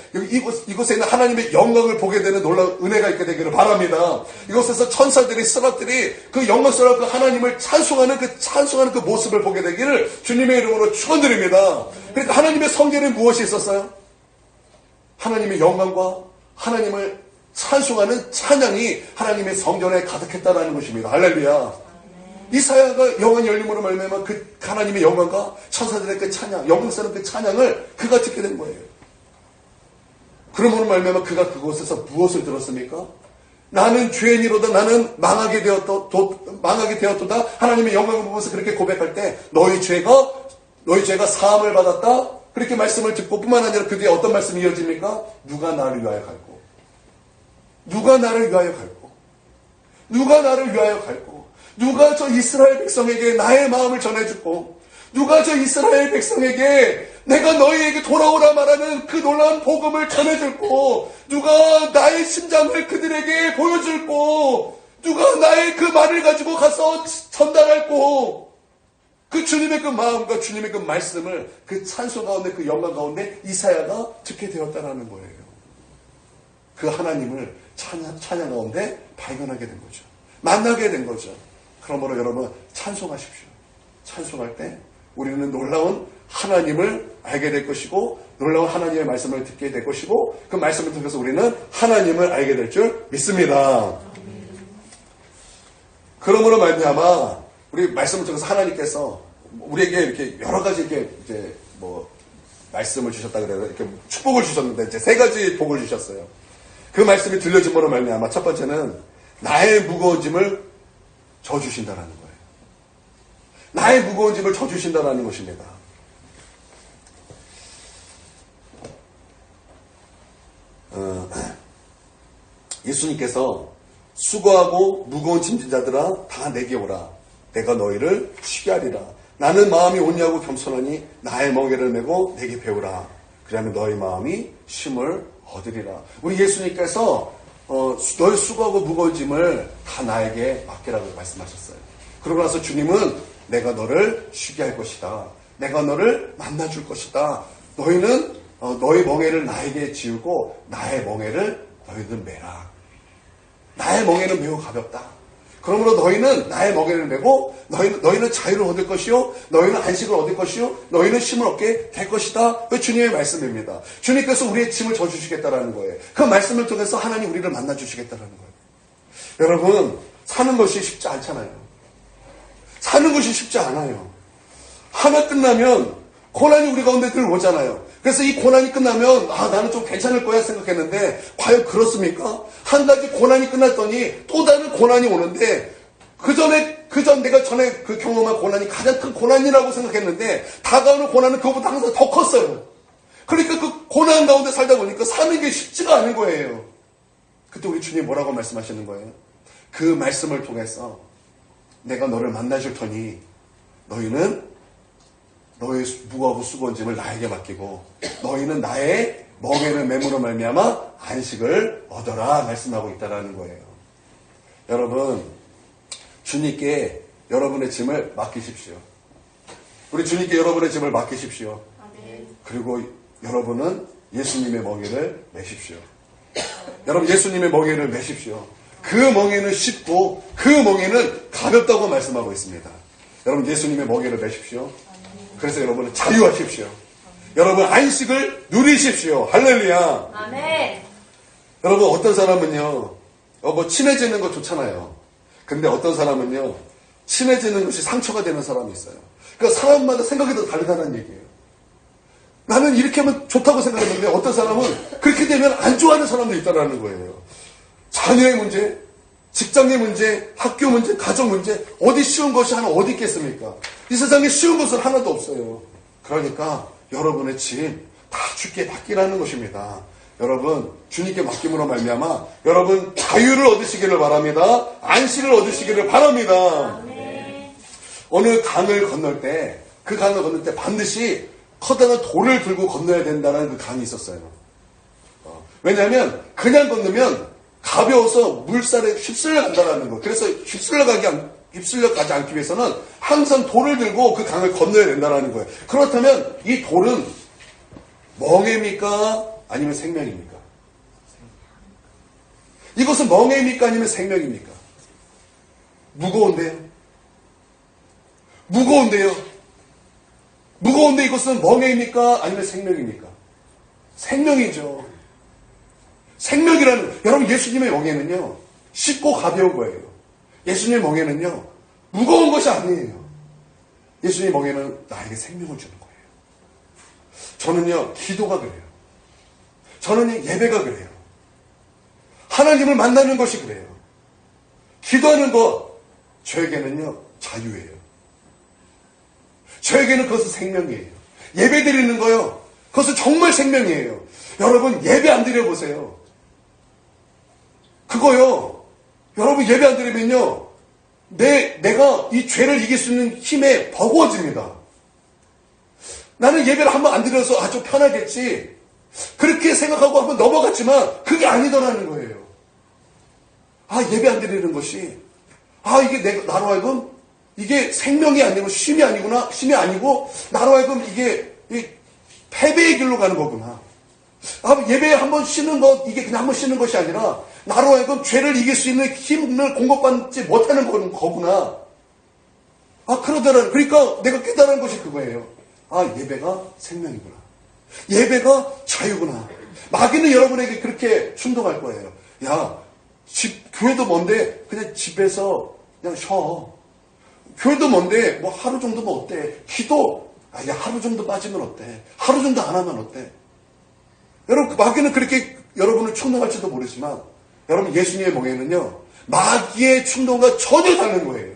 이곳에 있는 하나님의 영광을 보게 되는 놀라운 은혜가 있게 되기를 바랍니다. 이곳에서 천사들이 스라들이 그 영광스러운 그 하나님을 찬송하는 그 모습을 보게 되기를 주님의 이름으로 축원드립니다. 그러니까 하나님의 성전에 무엇이 있었어요? 하나님의 영광과 하나님을 찬송하는 찬양이 하나님의 성전에 가득했다라는 것입니다. 할렐루야. 이사야가 영원 열림으로 말미암아 그 하나님의 영광과 천사들의 그 찬양, 영광스러운 그 찬양을 그가 듣게 된 거예요. 그러므로 말미암아 그가 그곳에서 무엇을 들었습니까? 나는 죄인이로다, 나는 망하게 되었도다. 하나님의 영광을 보면서 그렇게 고백할 때 너희 죄가 사함을 받았다. 그렇게 말씀을 듣고 뿐만 아니라 그 뒤에 어떤 말씀이 이어집니까? 누가 나를 위하여 갈고? 누가 나를 위하여 갈고? 누가 나를 위하여 갈고? 누가 저 이스라엘 백성에게 나의 마음을 전해주고 누가 저 이스라엘 백성에게 내가 너희에게 돌아오라 말하는 그 놀라운 복음을 전해줄고 누가 나의 심장을 그들에게 보여줄고 누가 나의 그 말을 가지고 가서 전달할고 그 주님의 그 마음과 주님의 그 말씀을 그 찬송 가운데 그 영광 가운데 이사야가 듣게 되었다는 거예요. 그 하나님을 찬양 가운데 발견하게 된 거죠. 만나게 된 거죠. 그러므로 여러분 찬송하십시오. 찬송할 때 우리는 놀라운 하나님을 알게 될 것이고 놀라운 하나님의 말씀을 듣게 될 것이고 그 말씀을 통해서 우리는 하나님을 알게 될 줄 믿습니다. 그러므로 말미암아 우리 말씀을 통해서 하나님께서 우리에게 이렇게 여러 가지 이렇게 이제 말씀을 주셨다 그래요. 이렇게 축복을 주셨는데 이제 세 가지 복을 주셨어요. 그 말씀이 들려짐으로 말미암아 첫 번째는 나의 무거운 짐을 져주신다라는 거예요. 나의 무거운 짐을 져주신다라는 것입니다. 예수님께서 수고하고 무거운 짐진 자들아 다 내게 오라. 내가 너희를 쉬게 하리라. 나는 마음이 온유하고 겸손하니 나의 멍에를 메고 내게 배우라. 그러면 너희 마음이 쉼을 얻으리라. 우리 예수님께서 너희 수고하고 무거운 짐을 다 나에게 맡기라고 말씀하셨어요. 그러고 나서 주님은 내가 너를 쉬게 할 것이다. 내가 너를 만나줄 것이다. 너희는 너희 멍에를 나에게 지우고 나의 멍에를 너희는 메라. 나의 멍에는 매우 가볍다. 그러므로 너희는 나의 멍에를 메고 너희는 자유를 얻을 것이요 너희는 안식을 얻을 것이요 너희는 쉼을 얻게 될 것이다. 그 주님의 말씀입니다. 주님께서 우리의 짐을 져주시겠다라는 거예요. 그 말씀을 통해서 하나님 우리를 만나주시겠다라는 거예요. 여러분 사는 것이 쉽지 않잖아요. 사는 것이 쉽지 않아요. 하나 끝나면 고난이 우리 가운데 늘 오잖아요. 그래서 이 고난이 끝나면 나는 좀 괜찮을 거야 생각했는데 과연 그렇습니까? 한 가지 고난이 끝났더니 또 다른 고난이 오는데 그전 내가 전에 그 경험한 고난이 가장 큰 고난이라고 생각했는데 다가오는 고난은 그것보다 항상 더 컸어요. 그러니까 그 고난 가운데 살다 보니까 사는 게 쉽지가 않은 거예요. 그때 우리 주님 뭐라고 말씀하시는 거예요? 그 말씀을 통해서 내가 너를 만나줄 터니 너희는 너의 무거워하고 수고한 짐을 나에게 맡기고 너희는 나의 멍에를 매무로 말미암아 안식을 얻어라 말씀하고 있다라는 거예요. 여러분 주님께 여러분의 짐을 맡기십시오. 우리 주님께 여러분의 짐을 맡기십시오. 그리고 여러분은 예수님의 멍에를 메십시오. 여러분 예수님의 멍에를 메십시오. 그 멍에는 쉽고 그 멍에는 가볍다고 말씀하고 있습니다. 여러분 예수님의 멍에를 메십시오. 그래서 여러분은 자유하십시오. 여러분 안식을 누리십시오. 할렐루야. 아멘. 여러분 어떤 사람은요 친해지는 거 좋잖아요. 근데 어떤 사람은요 친해지는 것이 상처가 되는 사람이 있어요. 그러니까 사람마다 생각이 다 다르다는 얘기예요. 나는 이렇게 하면 좋다고 생각했는데 어떤 사람은 그렇게 되면 안 좋아하는 사람도 있다는 거예요. 자녀의 문제, 직장의 문제, 학교 문제, 가정 문제, 어디 쉬운 것이 하나 어디 있겠습니까? 이 세상에 쉬운 것은 하나도 없어요. 그러니까 여러분의 짐 다 주께 맡기라는 것입니다. 여러분 주님께 맡김으로 말미암아 여러분 자유를 얻으시기를 바랍니다. 안식을 얻으시기를 바랍니다. 어느 강을 건널 때 그 강을 건널 때 반드시 커다란 돌을 들고 건너야 된다는 그 강이 있었어요. 왜냐하면 그냥 건너면 가벼워서 물살에 휩쓸려 간다는 거. 그래서 휩쓸려 가게 휩쓸려 가지 않기 위해서는 항상 돌을 들고 그 강을 건너야 된다는 거예요. 그렇다면 이 돌은 멍해입니까? 아니면 생명입니까? 이것은 멍해입니까? 아니면 생명입니까? 무거운데요? 무거운데 이것은 멍해입니까? 아니면 생명입니까? 생명이죠. 생명이라는, 여러분 예수님의 멍에는요, 쉽고 가벼운 거예요. 예수님의 멍에는요, 무거운 것이 아니에요. 예수님의 멍에는 나에게 생명을 주는 거예요. 저는요, 기도가 그래요. 저는 예배가 그래요. 하나님을 만나는 것이 그래요. 기도하는 것, 저에게는요, 자유예요. 저에게는 그것은 생명이에요. 예배 드리는 거요, 그것은 정말 생명이에요. 여러분, 예배 안 드려보세요. 그거요, 여러분 예배 안 드리면요, 내가 이 죄를 이길 수 있는 힘에 버거워집니다. 나는 예배를 한번 안 드려서 좀 편하겠지, 그렇게 생각하고 한번 넘어갔지만 그게 아니더라는 거예요. 예배 안 드리는 것이, 이게 나로 하여금 이게 생명이 아니고 쉼이 아니구나, 쉼이 아니고 나로 하여금 이게 패배의 길로 가는 거구나. 예배에 한번 쉬는 것, 이게 그냥 한번 쉬는 것이 아니라 나로 하여금 죄를 이길 수 있는 힘을 공급받지 못하는 거구나. 그러더라는, 그러니까 내가 깨달은 것이 그거예요. 예배가 생명이구나. 예배가 자유구나. 마귀는 여러분에게 그렇게 충동할 거예요. 교회도 먼데 그냥 집에서 그냥 쉬어. 교회도 먼데 뭐 하루 정도면 어때? 기도, 하루 정도 빠지면 어때? 하루 정도 안 하면 어때? 여러분, 마귀는 그렇게 여러분을 충동할지도 모르지만, 여러분 예수님의 멍에는요, 마귀의 충동과 전혀 다른 거예요.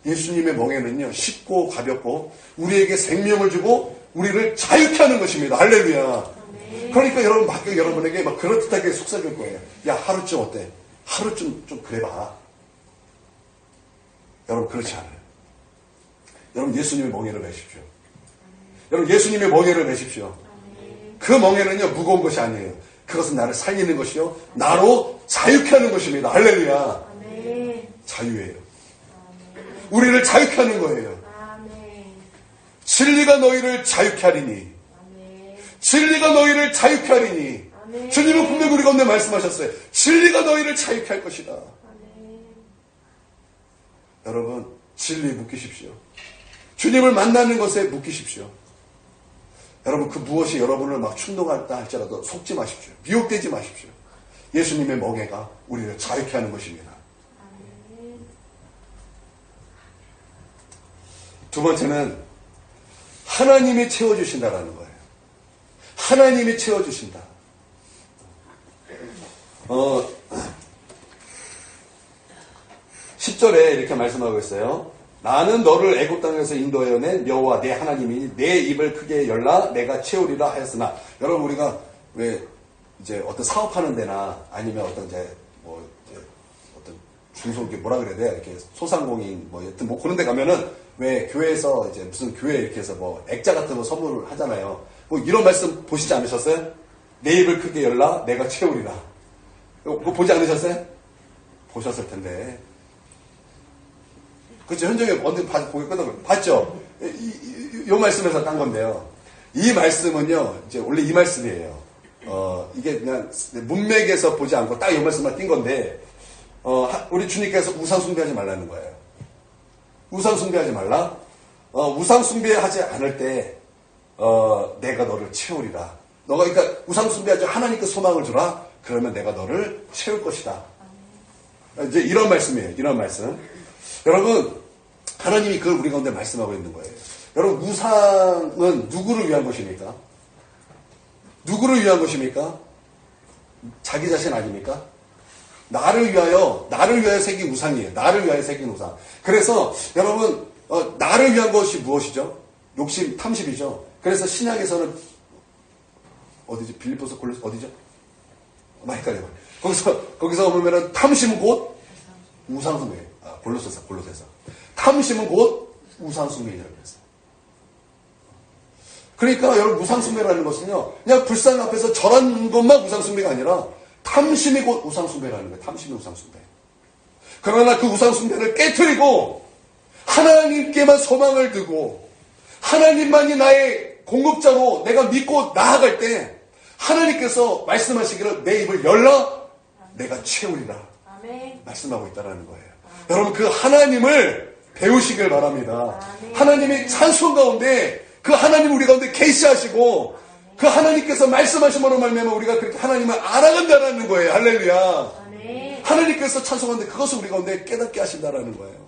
예수님의 멍에는요, 쉽고 가볍고 우리에게 생명을 주고 우리를 자유케 하는 것입니다. 할렐루야. 그러니까 여러분, 마귀가 여러분에게 막 그럴듯하게 속삭일 거예요. 하루쯤 어때? 하루쯤 좀 그래봐. 여러분, 그렇지 않아요. 여러분, 예수님의 멍에를 매십시오. 여러분, 예수님의 멍에를 매십시오. 그 멍에는요, 무거운 것이 아니에요. 그것은 나를 살리는 것이요, 나로 자유케 하는 것입니다. 할렐루야. 자유예요. 우리를 자유케 하는 거예요. 진리가 너희를 자유케 하리니. 진리가 너희를 자유케 하리니. 주님은 분명히 우리 가운데 말씀하셨어요. 진리가 너희를 자유케 할 것이다. 여러분, 진리에 묶이십시오. 주님을 만나는 것에 묶이십시오. 여러분, 그 무엇이 여러분을 막 충동할다 할지라도 속지 마십시오. 미혹되지 마십시오. 예수님의 멍에가 우리를 자유케 하는 것입니다. 두 번째는 하나님이 채워주신다라는 거예요. 하나님이 채워주신다. 10절에 이렇게 말씀하고 있어요. 나는 너를 애굽 땅에서 인도하여 낸 여호와 내 하나님이니 내 입을 크게 열라 내가 채우리라 하였으나, 여러분 우리가 왜 이제 어떤 사업하는 데나 아니면 어떤 어떤 중소 뭐라 그래야 돼, 이렇게 소상공인 여튼 그런 데 가면은 왜 교회에서 이제 무슨 교회 이렇게 해서 액자 같은 거 선물을 하잖아요. 이런 말씀 보시지 않으셨어요? 내 입을 크게 열라 내가 채우리라. 그거 보지 않으셨어요? 보셨을 텐데. 그렇죠. 현정이 언제 보기 끝나고 봤죠? 이 말씀에서 딴 건데요. 이 말씀은요, 이제 원래 이 말씀이에요. 이게 그냥 문맥에서 보지 않고 딱 이 말씀만 띈 건데, 우리 주님께서 우상 숭배하지 말라는 거예요. 우상 숭배하지 말라? 우상 숭배하지 않을 때, 내가 너를 채우리라. 너가 그러니까 우상 숭배하지 하나님께 소망을 주라. 그러면 내가 너를 채울 것이다. 이제 이런 말씀이에요. 이런 말씀. 여러분, 하나님이 그걸 우리 가운데 말씀하고 있는 거예요. 여러분, 우상은 누구를 위한 것입니까? 누구를 위한 것입니까? 자기 자신 아닙니까? 나를 위하여 새긴 우상이에요. 나를 위하여 새긴 우상. 그래서 여러분, 나를 위한 것이 무엇이죠? 욕심, 탐심이죠. 그래서 신약에서는 어디죠? 빌립보서 골로새 어디죠? 많이 헷갈려요. 거기서 보면은 탐심은 곧 우상숭배. 골로새서. 탐심은 곧 우상숭배이라고 했어요. 그러니까 여러분, 우상숭배라는 것은요, 그냥 불상 앞에서 절하는 것만 우상숭배가 아니라 탐심이 곧 우상숭배라는 거예요. 탐심이 우상숭배. 그러나 그 우상숭배를 깨뜨리고 하나님께만 소망을 두고 하나님만이 나의 공급자로 내가 믿고 나아갈 때 하나님께서 말씀하시기를 내 입을 열라 내가 채우리라 아멘. 말씀하고 있다는 거예요. 여러분 그 하나님을 배우시길 바랍니다. 하나님의 찬송 가운데 그 하나님 우리 가운데 계시하시고 그 하나님께서 말씀하심으로 말미암아 우리가 그렇게 하나님을 알아간다는 거예요. 할렐루야. 아멘. 하나님께서 찬송하는데 그것을 우리 가운데 깨닫게 하신다는 거예요.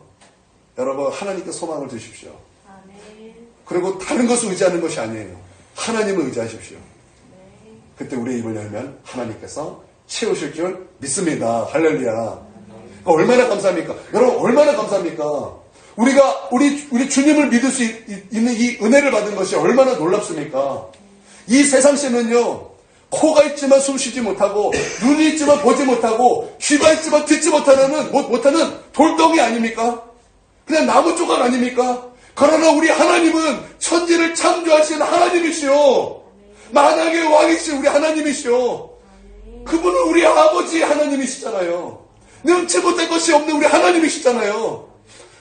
여러분 하나님께 소망을 두십시오. 아멘. 그리고 다른 것을 의지하는 것이 아니에요. 하나님을 의지하십시오. 네. 그때 우리의 입을 열면 하나님께서 채우실 줄 믿습니다. 할렐루야. 얼마나 감사합니까? 여러분 얼마나 감사합니까? 우리가 우리 주님을 믿을 수 있는 이 은혜를 받은 것이 얼마나 놀랍습니까? 이 세상 씨는요 코가 있지만 숨 쉬지 못하고 눈이 있지만 보지 못하고 귀가 있지만 듣지 못하는 돌덩이 아닙니까? 그냥 나무 조각 아닙니까? 그러나 우리 하나님은 천지를 창조하신 하나님이시오. 만왕의 왕이신 우리 하나님이시오. 그분은 우리 아버지 하나님이시잖아요. 능치 못할 것이 없는 우리 하나님이시잖아요.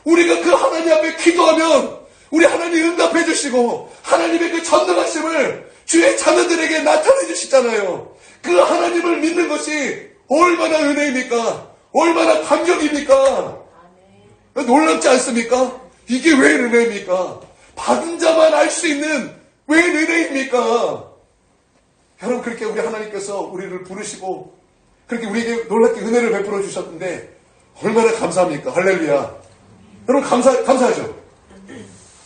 우리가 그 하나님 앞에 기도하면 우리 하나님 응답해 주시고 하나님의 그 전능하심을 주의 자녀들에게 나타내 주시잖아요. 그 하나님을 믿는 것이 얼마나 은혜입니까? 얼마나 감격입니까? 놀랍지 않습니까? 이게 왜 은혜입니까? 받은 자만 알 수 있는 왜 은혜입니까? 여러분 그렇게 우리 하나님께서 우리를 부르시고 그렇게 우리에게 놀랍게 은혜를 베풀어 주셨는데 얼마나 감사합니까? 할렐루야. 여러분 감사하죠?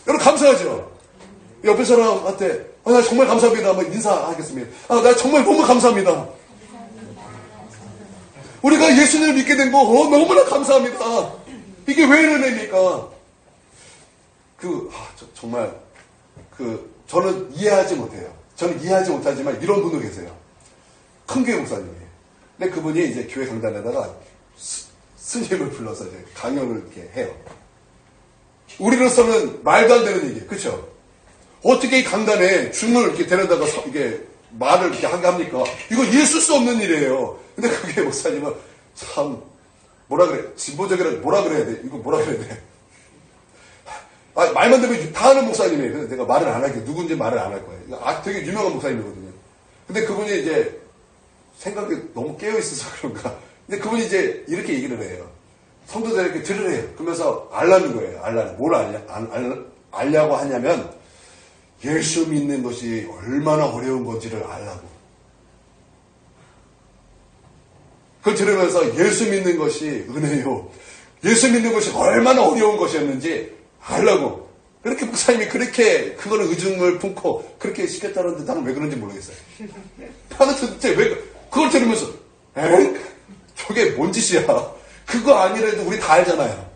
여러분 감사하죠? 옆에 사람한테 나 정말 감사합니다. 한번 인사하겠습니다. 나 정말 너무 감사합니다. 우리가 예수님을 믿게 된 거 너무나 감사합니다. 이게 왜 은혜입니까? 정말 저는 이해하지 못해요. 저는 이해하지 못하지만 이런 분도 계세요. 큰 교회 목사님이에요. 근데 그분이 이제 교회 강단에다가 스님을 불러서 이제 강연을 이렇게 해요. 우리로서는 말도 안 되는 얘기예요. 그렇죠? 어떻게 이 강단에 중을 이렇게 데려다가 이게 말을 이렇게 하게 합니까? 이거 있을 수 없는 일이에요. 근데 그게 목사님은 참 뭐라 그래? 진보적이라 뭐라 그래야 돼? 이거 뭐라 그래야 돼? 말만 들으면 다 아는 목사님이에요. 그래서 내가 말을 안 할게요. 누군지 말을 안 할 거예요. 되게 유명한 목사님이거든요. 근데 그분이 이제 생각이 너무 깨어있어서 그런가. 근데 그분이 이제 이렇게 얘기를 해요. 성도들에게 들으래요. 그러면서 알라는 거예요. 알라는. 뭘 알려고 하냐면 예수 믿는 것이 얼마나 어려운 건지를 알라고. 그걸 들으면서 예수 믿는 것이 은혜요. 예수 믿는 것이 얼마나 어려운 것이었는지 알라고. 그렇게 목사님이 그렇게 그거를 의중을 품고 그렇게 시켰다는데 나는 왜 그런지 모르겠어요. 나는 도대체 왜 그걸 들으면서 저게 뭔 짓이야. 그거 아니라도 우리 다 알잖아요.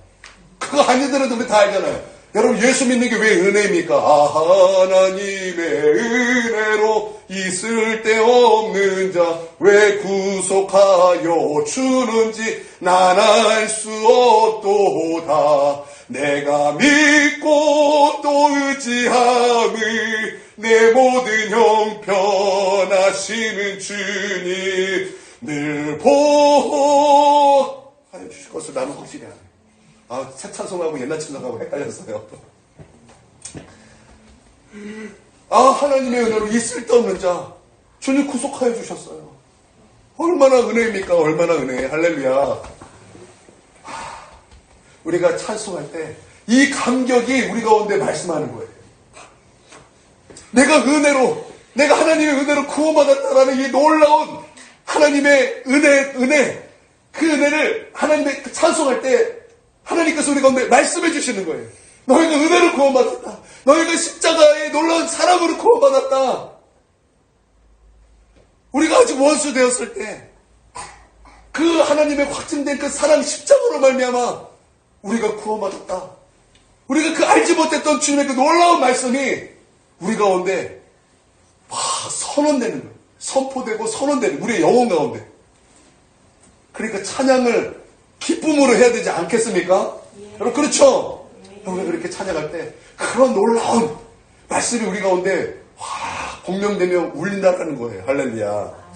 그거 아니더라도 우리 다 알잖아요. 여러분 예수 믿는 게 왜 은혜입니까? 하나님의 은혜로 있을 데 없는 자 왜 구속하여 주는지 난 알 수 없도다. 내가 믿고 또 의지함을 내 모든 형편하시는 주님 늘 보호하여 주실 것을 나는 확실히 하네. 새 찬송하고 옛날 찬송하고 헷갈렸어요. 하나님의 은혜로 있을 데 없는 자 주님 구속하여 주셨어요. 얼마나 은혜입니까? 얼마나 은혜. 할렐루야. 우리가 찬송할 때 이 감격이 우리 가운데 말씀하는 거예요. 내가 하나님의 은혜로 구원받았다라는 이 놀라운 하나님의 은혜, 그 은혜를 하나님의 찬송할 때 하나님께서 우리 가운데 말씀해 주시는 거예요. 너희가 은혜로 구원받았다. 너희가 십자가의 놀라운 사랑으로 구원받았다. 우리가 아직 원수 되었을 때 그 하나님의 확증된 그 사랑 십자가로 말미암아 우리가 구원받았다. 우리가 그 알지 못했던 주님의 그 놀라운 말씀이 우리 가운데 선언되는 거예요. 선포되고 선언되는 우리의 영혼 가운데. 그러니까 찬양을 기쁨으로 해야 되지 않겠습니까? 여러분 그렇죠? 여러분 그렇게 찬양할 때 그런 놀라운 말씀이 우리 가운데 공명되며 울린다라는 거예요. 할렐루야.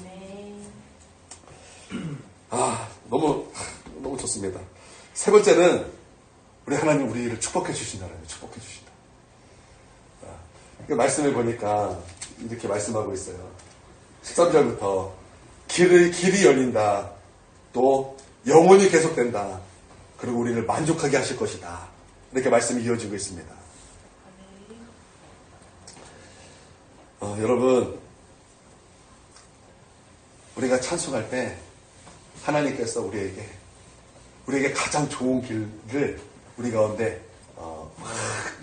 너무 좋습니다. 세 번째는 우리 하나님 우리를 축복해 주신다는 거예요. 축복해 주신다. 말씀을 보니까 이렇게 말씀하고 있어요. 13절부터 길이 열린다. 또 영원히 계속된다. 그리고 우리를 만족하게 하실 것이다. 이렇게 말씀이 이어지고 있습니다. 여러분, 우리가 찬송할 때 하나님께서 우리에게 가장 좋은 길을 우리 가운데 막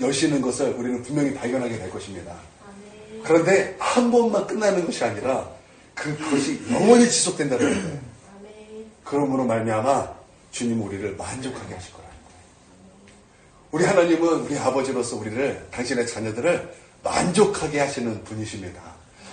여시는 것을 우리는 분명히 발견하게 될 것입니다. 그런데 한 번만 끝나는 것이 아니라 그것이 영원히 지속된다는 거예요. 그러므로 말미암아 주님 우리를 만족하게 하실 거라는 거예요. 우리 하나님은 우리 아버지로서 우리를, 당신의 자녀들을 만족하게 하시는 분이십니다.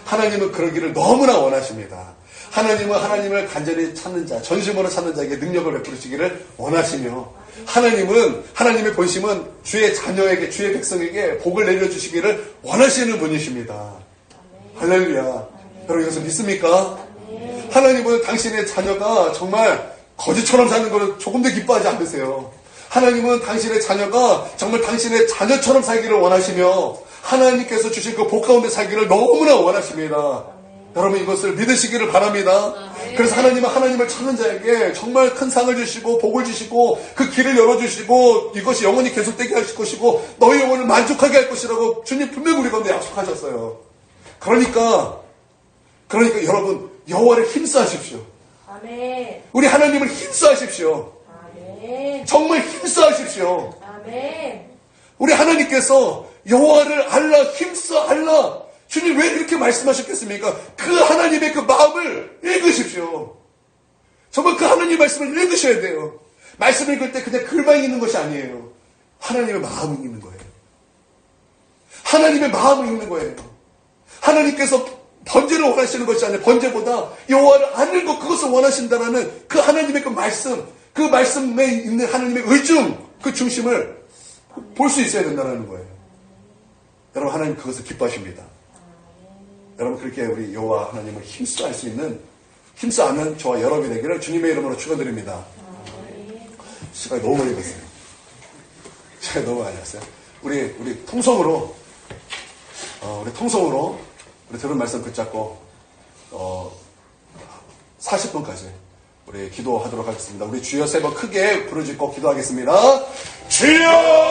하나님은 그러기를 너무나 원하십니다. 하나님은 하나님을 간절히 찾는 자, 전심으로 찾는 자에게 능력을 베푸시기를 원하시며, 하나님은, 하나님의 본심은 주의 자녀에게, 주의 백성에게 복을 내려주시기를 원하시는 분이십니다. 할렐루야. 여러분 이것을 믿습니까? 하나님은 당신의 자녀가 정말 거지처럼 사는 것을 조금도 기뻐하지 않으세요. 하나님은 당신의 자녀가 정말 당신의 자녀처럼 살기를 원하시며, 하나님께서 주신 그 복 가운데 살기를 너무나 원하십니다. 여러분 이것을 믿으시기를 바랍니다. 그래서 하나님은 하나님을 찾는 자에게 정말 큰 상을 주시고 복을 주시고 그 길을 열어주시고 이것이 영원히 계속되게 하실 것이고 너희 영혼을 만족하게 할 것이라고 주님 분명히 우리 가운데 약속하셨어요. 그러니까 여러분 여호와를 힘써하십시오. 아멘. 우리 하나님을 힘써하십시오. 아멘. 정말 힘써하십시오. 아멘. 우리 하나님께서 여호와를 알라, 힘써 알라. 주님 왜 이렇게 말씀하셨겠습니까? 그 하나님의 그 마음을 읽으십시오. 정말 그 하나님의 말씀을 읽으셔야 돼요. 말씀을 읽을 때 그냥 글만 읽는 것이 아니에요. 하나님의 마음을 읽는 거예요. 하나님의 마음을 읽는 거예요. 하나님께서 번제를 원하시는 것이 아니라 번제보다 여호와를 아는 것, 그것을 원하신다라는 그 하나님의 그 말씀, 그 말씀에 있는 하나님의 의중, 그 중심을 볼 수 있어야 된다는 거예요. 여러분 하나님 그것을 기뻐하십니다. 여러분 그렇게 우리 여호와 하나님을 힘써할 수 있는, 힘써하는 저와 여러분이 되기를 주님의 이름으로 축원드립니다. 시간이 너무 많이 갔어요. 시간이 너무 많이 갔어요. 우리 통성으로 우리 들은 말씀 붙잡고 40분까지 우리 기도하도록 하겠습니다. 우리 주여 세 번 크게 부르짖고 기도하겠습니다. 주여!